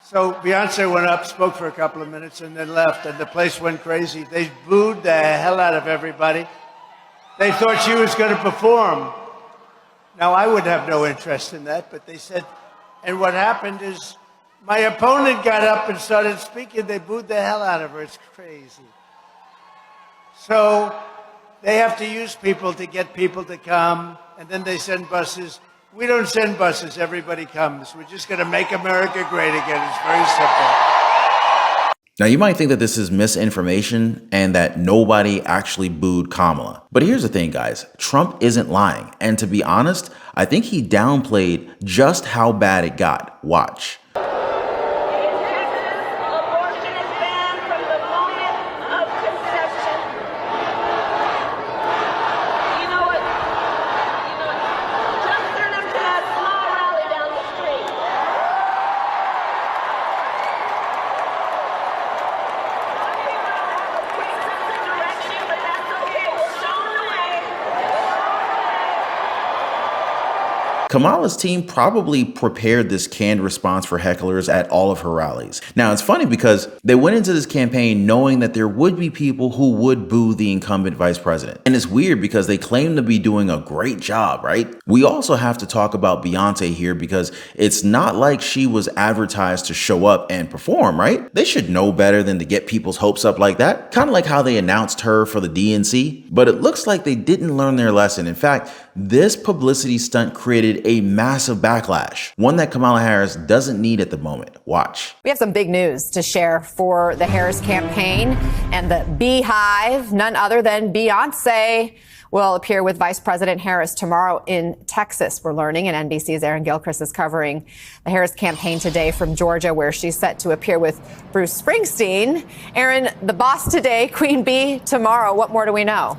So Beyonce went up, spoke for a couple of minutes, and then left, and the place went crazy. They booed the hell out of everybody. They thought she was going to perform. Now, I would have no interest in that, but they said, and what happened is my opponent got up and started speaking. They booed the hell out of her. It's crazy. So they have to use people to get people to come, and then they send buses. We don't send buses. Everybody comes. We're just going to make America great again. It's very simple. Now, you might think that this is misinformation and that nobody actually booed Kamala. But here's the thing, guys. Trump isn't lying. And to be honest, I think he downplayed just how bad it got. Watch. Kamala's team probably prepared this canned response for hecklers at all of her rallies. Now, it's funny because they went into this campaign knowing that there would be people who would boo the incumbent vice president. And it's weird because they claim to be doing a great job, right? We also have to talk about Beyoncé here because it's not like she was advertised to show up and perform, right? They should know better than to get people's hopes up like that. Kind of like how they announced her for the DNC, but it looks like they didn't learn their lesson. In fact, this publicity stunt created a massive backlash, one that Kamala Harris doesn't need at the moment. Watch. We have some big news to share for the Harris campaign and the beehive. None other than Beyoncé will appear with Vice President Harris tomorrow in Texas, we're learning, and NBC's Aaron Gilchrist is covering the Harris campaign today from Georgia, where she's set to appear with Bruce Springsteen. Aaron, the boss today, Queen Bee tomorrow. What more do we know?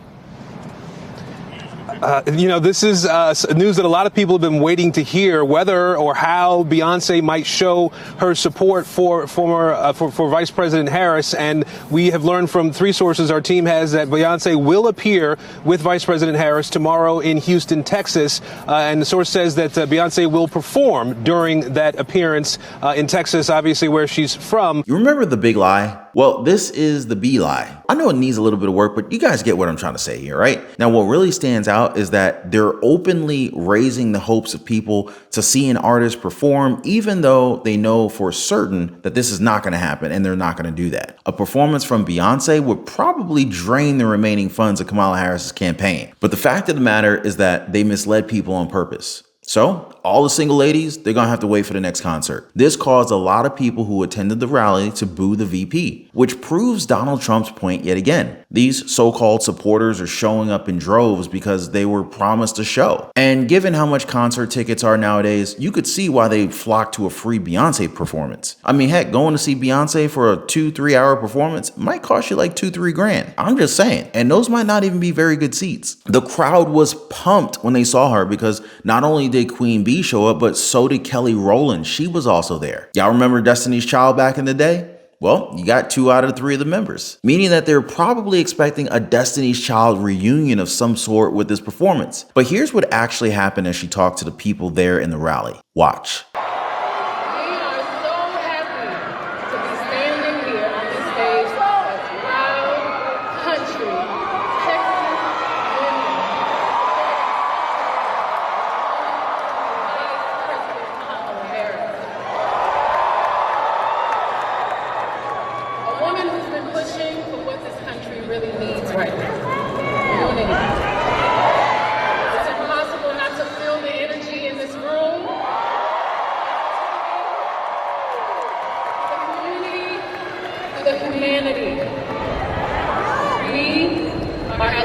This is news that a lot of people have been waiting to hear, whether or how Beyonce might show her support for Vice President Harris. And we have learned from three sources our team has that Beyonce will appear with Vice President Harris tomorrow in Houston, Texas. And the source says that Beyonce will perform during that appearance in Texas, obviously where she's from. You remember the big lie? Well, this is the B lie. I know it needs a little bit of work, but you guys get what I'm trying to say here, right? Now, what really stands out is that they're openly raising the hopes of people to see an artist perform, even though they know for certain that this is not going to happen and they're not going to do that. A performance from Beyonce would probably drain the remaining funds of Kamala Harris's campaign. But the fact of the matter is that they misled people on purpose. So all the single ladies, they're going to have to wait for the next concert. This caused a lot of people who attended the rally to boo the VP, which proves Donald Trump's point yet again. These so-called supporters are showing up in droves because they were promised a show. And given how much concert tickets are nowadays, you could see why they flocked to a free Beyonce performance. I mean, heck, going to see Beyonce for a 2-3 hour performance might cost you like $2-3 grand. I'm just saying. And those might not even be very good seats. The crowd was pumped when they saw her because not only did Queen Bee show up, but so did Kelly Rowland. She was also there. Y'all remember Destiny's Child back in the day? Well, you got 2 out of 3 of the members, meaning that they're probably expecting a Destiny's Child reunion of some sort with this performance. But here's what actually happened as she talked to the people there in the rally. Watch.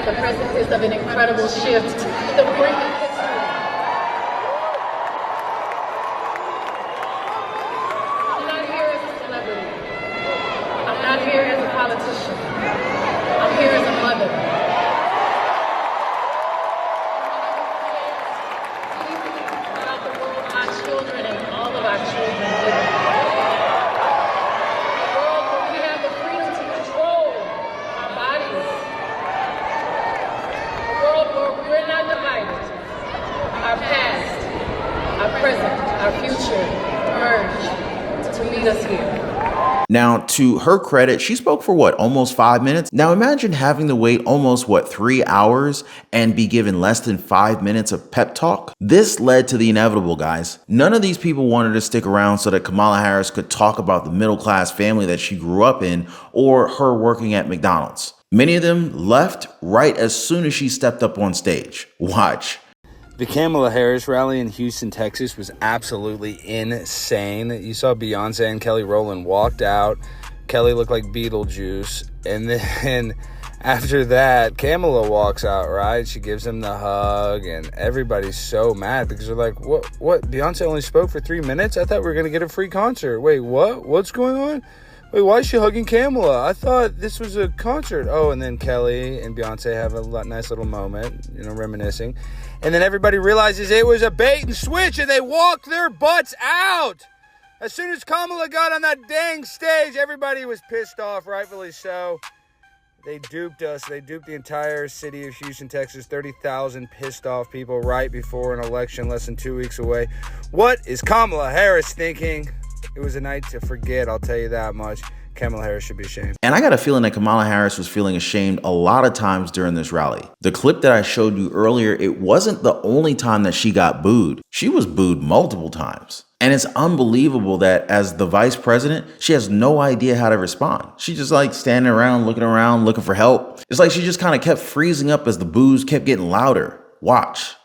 The precipice of an incredible shift, the brink of history. I'm not here as a celebrity. I'm not here as a politician. I'm here as a mother. About the world my children and all of our children live in. A world where we have the freedom to control our bodies. We're not divided. Our past, our present, our future merge to meet us here. here. Now, to her credit, she spoke for what, almost 5 minutes? Now imagine having to wait almost 3 hours and be given less than 5 minutes of pep talk. This led to the inevitable, guys. None of these people wanted to stick around so that Kamala Harris could talk about the middle class family that she grew up in or her working at McDonald's. Many of them left right as soon as she stepped up on stage. Watch. The Kamala Harris rally in Houston, Texas was absolutely insane. You saw Beyoncé and Kelly Rowland walked out. Kelly looked like Beetlejuice. And then after that, Kamala walks out, right? She gives him the hug, and everybody's so mad because they're like, what? Beyoncé only spoke for 3 minutes? I thought we were going to get a free concert. Wait, what? What's going on? Wait, why is she hugging Kamala? I thought this was a concert. Oh, and then Kelly and Beyoncé have a nice little moment, reminiscing. And then everybody realizes it was a bait and switch, and they walk their butts out. As soon as Kamala got on that dang stage, everybody was pissed off, rightfully so. They duped us. They duped the entire city of Houston, Texas. 30,000 pissed off people right before an election less than 2 weeks away. What is Kamala Harris thinking? It was a night to forget, I'll tell you that much. Kamala Harris should be ashamed. And I got a feeling that Kamala Harris was feeling ashamed a lot of times during this rally. The clip that I showed you earlier, it wasn't the only time that she got booed. She was booed multiple times. And it's unbelievable that as the vice president, she has no idea how to respond. She's just like standing around, looking for help. It's like she just kind of kept freezing up as the boos kept getting louder. Watch.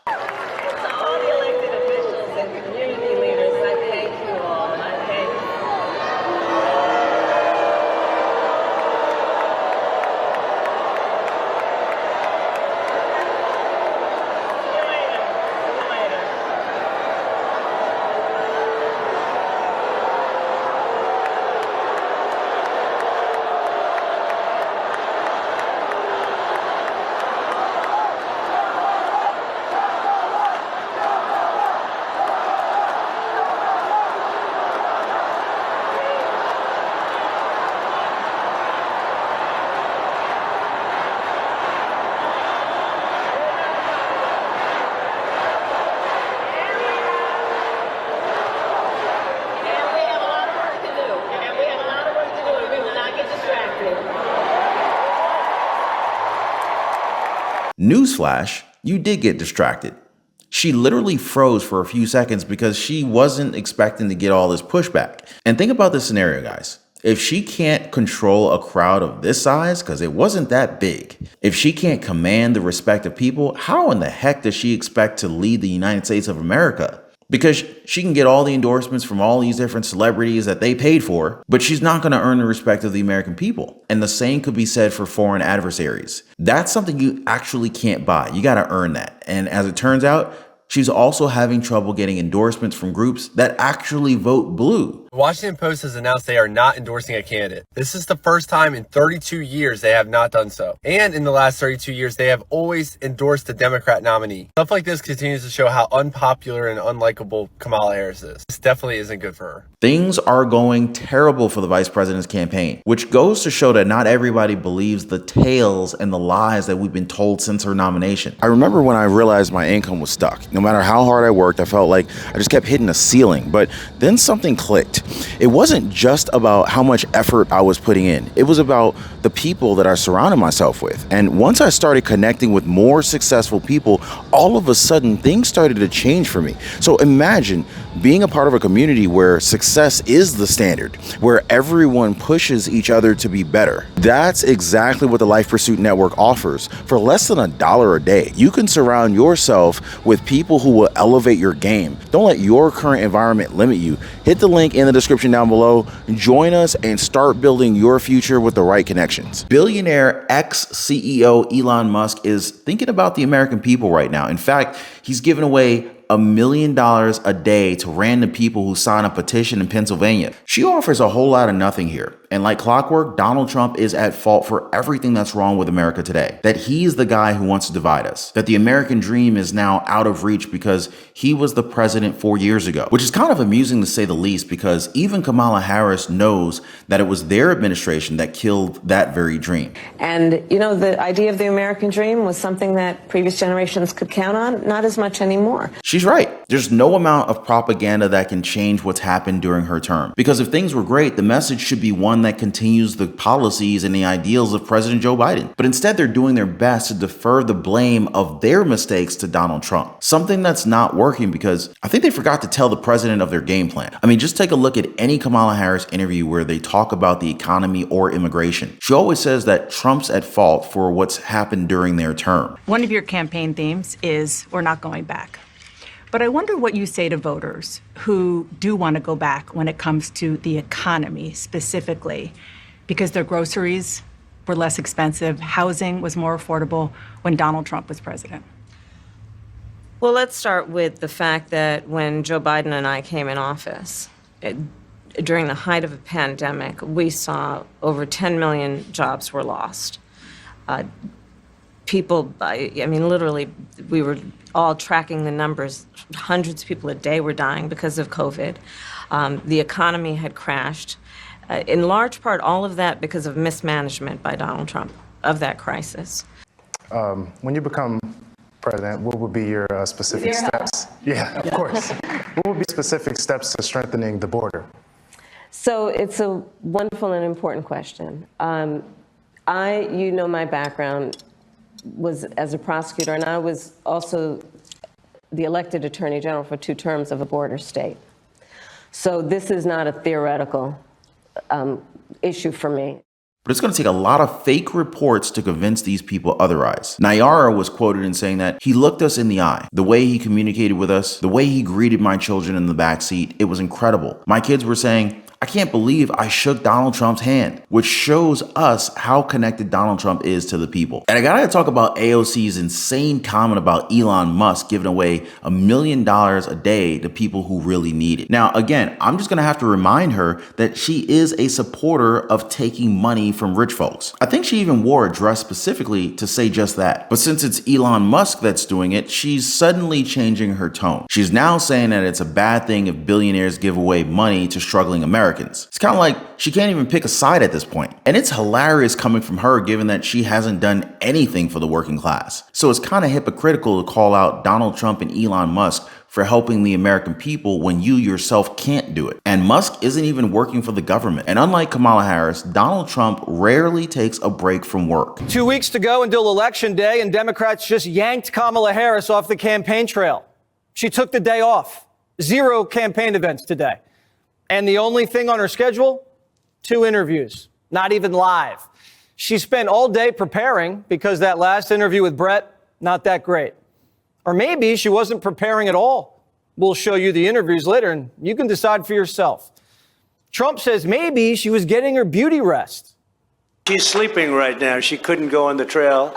Newsflash, you did get distracted. She literally froze for a few seconds because she wasn't expecting to get all this pushback. And think about this scenario, guys. If she can't control a crowd of this size, because it wasn't that big, if she can't command the respect of people, how in the heck does she expect to lead the United States of America? Because she can get all the endorsements from all these different celebrities that they paid for, but she's not going to earn the respect of the American people. And the same could be said for foreign adversaries. That's something you actually can't buy. You got to earn that. And as it turns out, she's also having trouble getting endorsements from groups that actually vote blue. The Washington Post has announced they are not endorsing a candidate. This is the first time in 32 years they have not done so. And in the last 32 years, they have always endorsed the Democrat nominee. Stuff like this continues to show how unpopular and unlikable Kamala Harris is. This definitely isn't good for her. Things are going terrible for the vice president's campaign, which goes to show that not everybody believes the tales and the lies that we've been told since her nomination. I remember when I realized my income was stuck. No matter how hard I worked, I felt like I just kept hitting a ceiling. But then something clicked. It wasn't just about how much effort I was putting in. It was about the people that I surrounded myself with. And once I started connecting with more successful people, all of a sudden things started to change for me. So imagine being a part of a community where success is the standard, where everyone pushes each other to be better. That's exactly what the Life Pursuit Network offers. For less than $1 a day, you can surround yourself with people who will elevate your game. Don't let your current environment limit you. Hit the link in the description down below. Join us and start building your future with the right connections. Billionaire ex-CEO Elon Musk is thinking about the American people right now. In fact, he's giving away $1 million a day to random people who sign a petition in Pennsylvania. She offers a whole lot of nothing here. And like clockwork, Donald Trump is at fault for everything that's wrong with America today. That he's the guy who wants to divide us. That the American dream is now out of reach because he was the president 4 years ago. Which is kind of amusing to say the least, because even Kamala Harris knows that it was their administration that killed that very dream. And, you know, the idea of the American dream was something that previous generations could count on, not as much anymore. She's right. There's no amount of propaganda that can change what's happened during her term. Because if things were great, the message should be one that continues the policies and the ideals of President Joe Biden. But instead, they're doing their best to defer the blame of their mistakes to Donald Trump. Something that's not working because I think they forgot to tell the president of their game plan. I mean, just take a look at any Kamala Harris interview where they talk about the economy or immigration. She always says that Trump's at fault for what's happened during their term. One of your campaign themes is we're not going back. But I wonder what you say to voters who do want to go back when it comes to the economy specifically, because their groceries were less expensive, housing was more affordable when Donald Trump was president. Well, let's start with the fact that when Joe Biden and I came in office, during the height of a pandemic, we saw over 10 million jobs were lost. People, I mean, literally, we were all tracking the numbers. Hundreds of people a day were dying because of COVID. The economy had crashed. In large part, all of that because of mismanagement by Donald Trump of that crisis. When you become president, what would be your specific steps? Yeah, of course. What would be specific steps to strengthening the border? So it's a wonderful and important question. You know, my background was as a prosecutor, and I was also the elected attorney general for 2 terms of a border state. So this is not a theoretical issue for me. But it's going to take a lot of fake reports to convince these people otherwise. Nayara was quoted in saying that he looked us in the eye. The way he communicated with us, the way he greeted my children in the backseat, it was incredible. My kids were saying, I can't believe I shook Donald Trump's hand, which shows us how connected Donald Trump is to the people. And I gotta talk about AOC's insane comment about Elon Musk giving away $1 million a day to people who really need it. Now, again, I'm just gonna have to remind her that she is a supporter of taking money from rich folks. I think she even wore a dress specifically to say just that. But since it's Elon Musk that's doing it, she's suddenly changing her tone. She's now saying that it's a bad thing if billionaires give away money to struggling Americans. It's kind of like she can't even pick a side at this point. And it's hilarious coming from her given that she hasn't done anything for the working class. So it's kind of hypocritical to call out Donald Trump and Elon Musk for helping the American people when you yourself can't do it. And Musk isn't even working for the government. And unlike Kamala Harris, Donald Trump rarely takes a break from work. 2 weeks to go until Election Day, and Democrats just yanked Kamala Harris off the campaign trail. She took the day off. 0 campaign events today. And the only thing on her schedule, 2 interviews, not even live. She spent all day preparing because that last interview with Brett, not that great. Or maybe she wasn't preparing at all. We'll show you the interviews later and you can decide for yourself. Trump says maybe she was getting her beauty rest. She's sleeping right now. She couldn't go on the trail.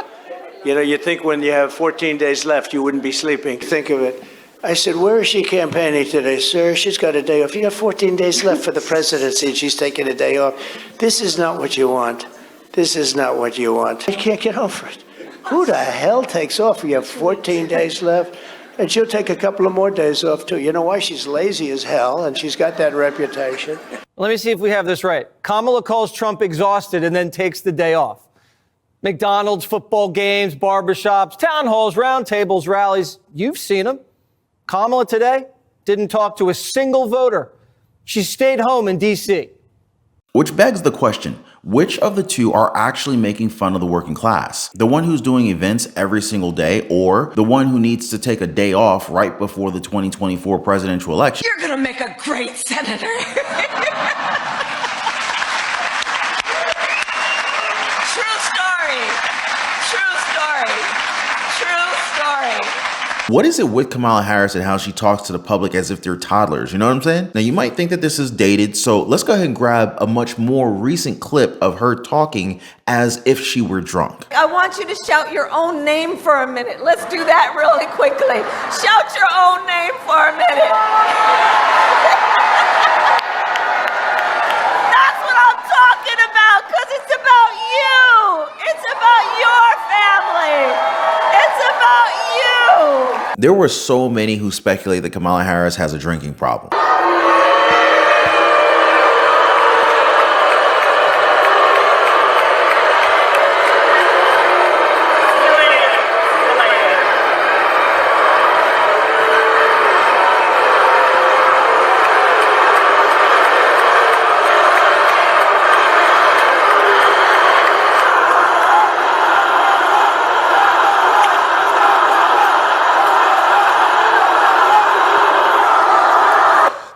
You know, you think when you have 14 days left, you wouldn't be sleeping. Think of it. I said, where is she campaigning today, sir? She's got a day off. You have 14 days left for the presidency, and she's taking a day off. This is not what you want. This is not what you want. I can't get over it. Who the hell takes off? You have 14 days left, and she'll take a couple of more days off, too. You know why? She's lazy as hell, and she's got that reputation. Let me see if we have this right. Kamala calls Trump exhausted and then takes the day off. McDonald's, football games, barbershops, town halls, roundtables, rallies. You've seen them. Kamala today didn't talk to a single voter. She stayed home in D.C. Which begs the question, which of the two are actually making fun of the working class? The one who's doing events every single day, or the one who needs to take a day off right before the 2024 presidential election? You're gonna make a great senator. True story. True story. True story. What is it with Kamala Harris and how she talks to the public as if they're toddlers? You know what I'm saying? Now, you might think that this is dated, so let's go ahead and grab a much more recent clip of her talking as if she were drunk. I want you to shout your own name for a minute. Let's do that really quickly. Shout your own name for a minute. That's what I'm talking there were so many who speculate that Kamala Harris has a drinking problem.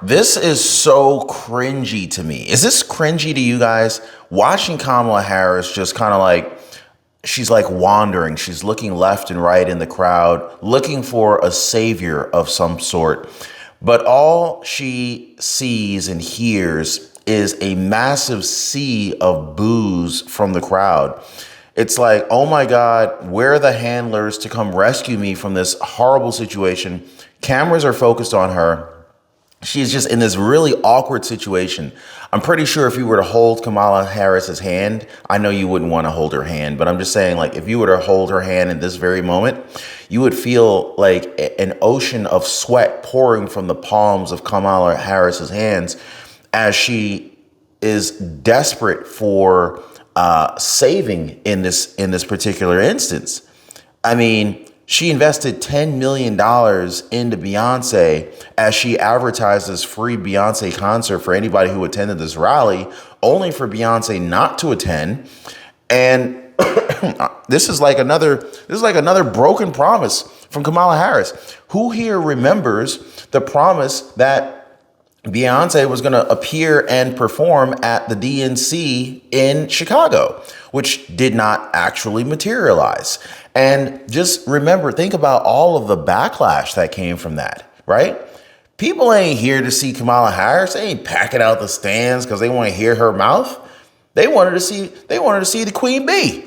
This is so cringy to me. Is this cringy to you guys? Watching Kamala Harris just kind of like, she's like wandering. She's looking left and right in the crowd, looking for a savior of some sort. But all she sees and hears is a massive sea of boos from the crowd. It's like, oh my God, where are the handlers to come rescue me from this horrible situation? Cameras are focused on her. She's just in this really awkward situation. I'm pretty sure if you were to hold Kamala Harris's hand, I know you wouldn't want to hold her hand, but I'm just saying, like, if you were to hold her hand in this very moment, you would feel like an ocean of sweat pouring from the palms of Kamala Harris's hands as she is desperate for saving in this particular instance. I mean, she invested $10 million into Beyoncé as she advertised this free Beyoncé concert for anybody who attended this rally, only for Beyoncé not to attend. And this is like another broken promise from Kamala Harris. Who here remembers the promise that Beyoncé was going to appear and perform at the DNC in Chicago, which did not actually materialize? And just remember, think about all of the backlash that came from that, right? People ain't here to see Kamala Harris. They ain't packing out the stands because they want to hear her mouth. They wanted to see the Queen Bee.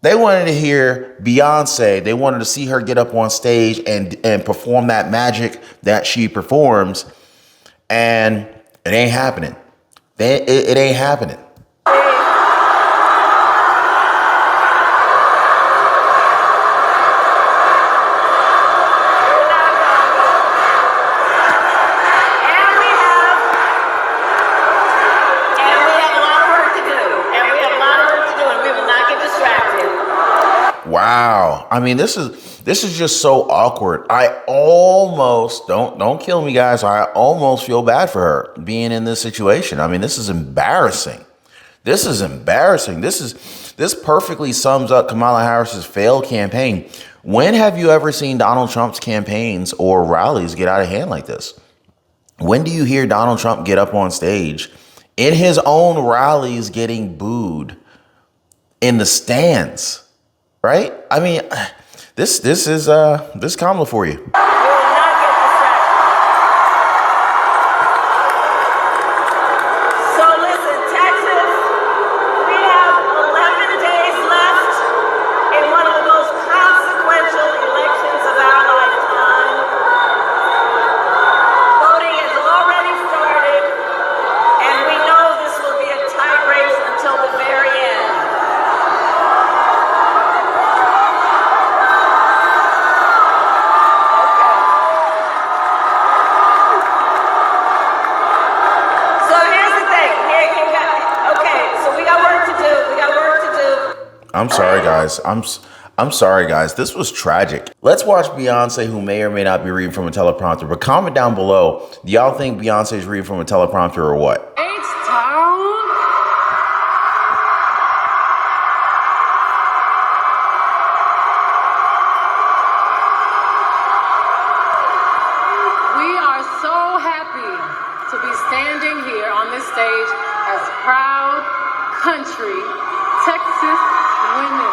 They wanted to hear Beyoncé. They wanted to see her get up on stage and perform that magic that she performs. And it ain't happening. It ain't happening. Wow. I mean, this is just so awkward. I almost, don't kill me, guys. I almost feel bad for her being in this situation. I mean, this is embarrassing. This is embarrassing. This perfectly sums up Kamala Harris's failed campaign. When have you ever seen Donald Trump's campaigns or rallies get out of hand like this? When do you hear Donald Trump get up on stage in his own rallies getting booed in the stands? Right? I mean, this is Kamala for you. I'm sorry, guys. I'm sorry, guys. This was tragic. Let's watch Beyoncé, who may or may not be reading from a teleprompter. But comment down below. Do y'all think Beyoncé is reading from a teleprompter or what? We are so happy to be standing here on this stage as proud country Texas women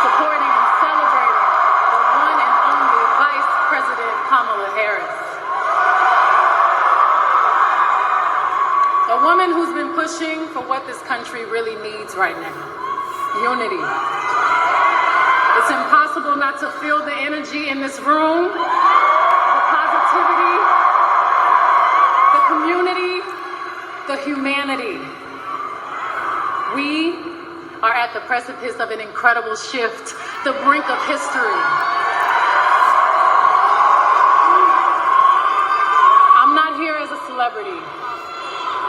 supporting and celebrating the one and only Vice President Kamala Harris. A woman who's been pushing for what this country really needs right now: unity. It's impossible not to feel the energy in this room, the positivity, the community, the humanity. We are at the precipice of an incredible shift, the brink of history. celebrity.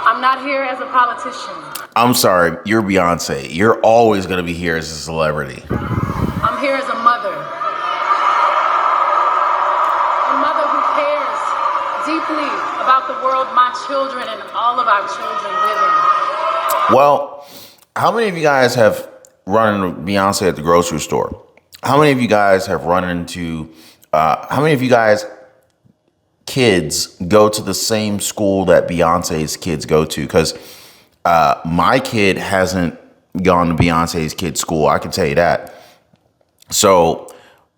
I'm not here as a politician. I'm sorry, you're Beyonce. You're always going to be here as a celebrity. I'm here as a mother. A mother who cares deeply about the world my children and all of our children live in. Well, how many of you guys have run into Beyonce at the grocery store? How many of you guys have run into, how many of you guys kids go to the same school that Beyonce's kids go to? Because my kid hasn't gone to Beyonce's kid's school. I can tell you that. So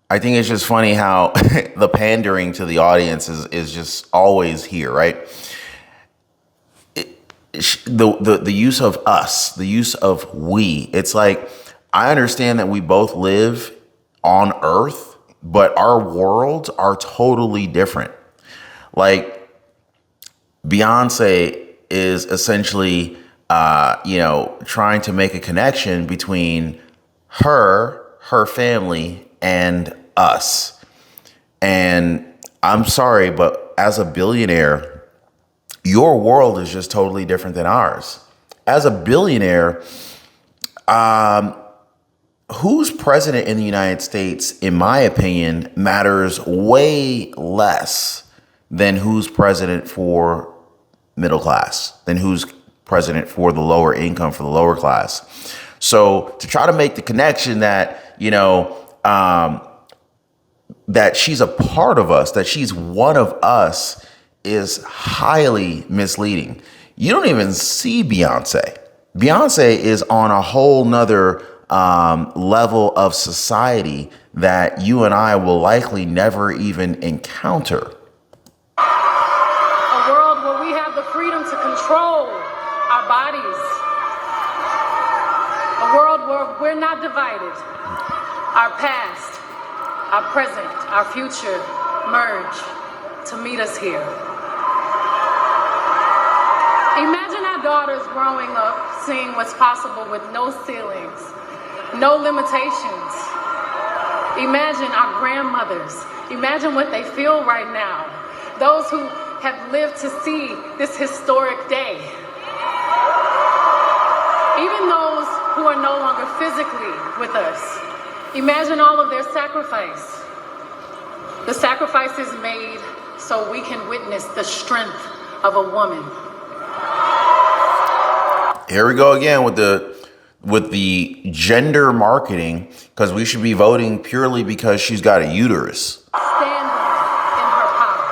I think it's just funny how the pandering to the audience is just always here, right? The use of us, the use of we. It's like, I understand that we both live on Earth, but our worlds are totally different. Like, Beyonce is essentially, trying to make a connection between her family, and us. And I'm sorry, but as a billionaire, your world is just totally different than ours. As a billionaire, who's president in the United States, in my opinion, matters way less than who's president for middle class, than who's president for the lower income, for the lower class. So to try to make the connection that, that she's a part of us, that she's one of us, is highly misleading. You don't even see Beyonce. Beyonce is on a whole nother level of society that you and I will likely never even encounter. A world where we have the freedom to control our bodies. A world where we're not divided. Our past, our present, our future merge to meet us here. Imagine our daughters growing up seeing what's possible with no ceilings, no limitations. Imagine our grandmothers. Imagine what they feel right now. Those who have lived to see this historic day. Even those who are no longer physically with us. Imagine all of their sacrifice. The sacrifices made so we can witness the strength of a woman. Here we go again with the gender marketing, because we should be voting purely because she's got a uterus. Standing in her power.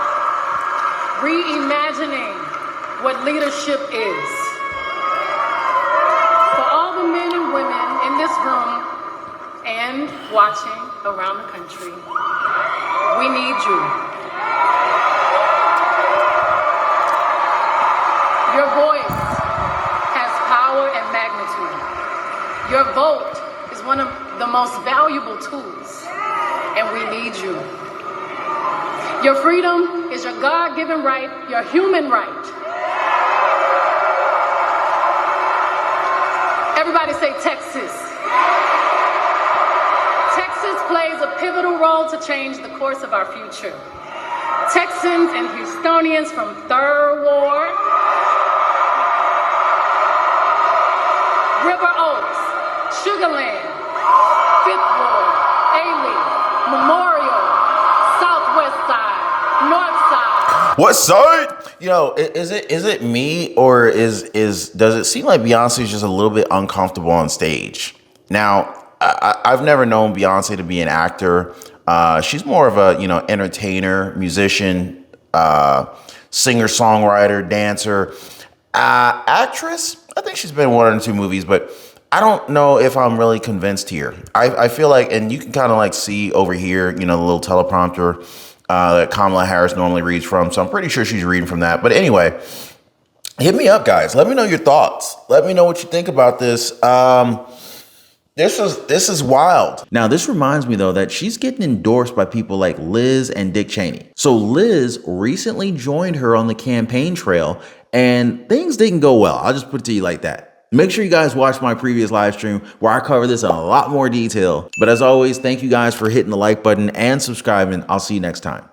Reimagining what leadership is. For all the men and women in this room and watching around the country, we need you. Your voice has power and magnitude. Your vote is one of the most valuable tools, and we need you. Your freedom is your God-given right, your human right. Everybody say Texas. Texas plays a pivotal role to change the course of our future. Texans and Houstonians from 3rd Ward, River Oaks, Sugarland, 5th Ward, Ailey, Memorial, Southwest Side, North Side. What side? Is it me, or does it seem like Beyonce is just a little bit uncomfortable on stage? Now, I've never known Beyonce to be an actor. She's more of a, entertainer, musician, singer-songwriter, dancer, actress. I think she's been in 1 or 2 movies, but I don't know if I'm really convinced here. I feel like, and you can kind of like see over here, the little teleprompter that Kamala Harris normally reads from. So I'm pretty sure she's reading from that. But anyway, hit me up, guys. Let me know your thoughts. Let me know what you think about this. This is wild. Now, this reminds me, though, that she's getting endorsed by people like Liz and Dick Cheney. So Liz recently joined her on the campaign trail, and things didn't go well. I'll just put it to you like that. Make sure you guys watch my previous live stream where I cover this in a lot more detail. But as always, thank you guys for hitting the like button and subscribing. I'll see you next time.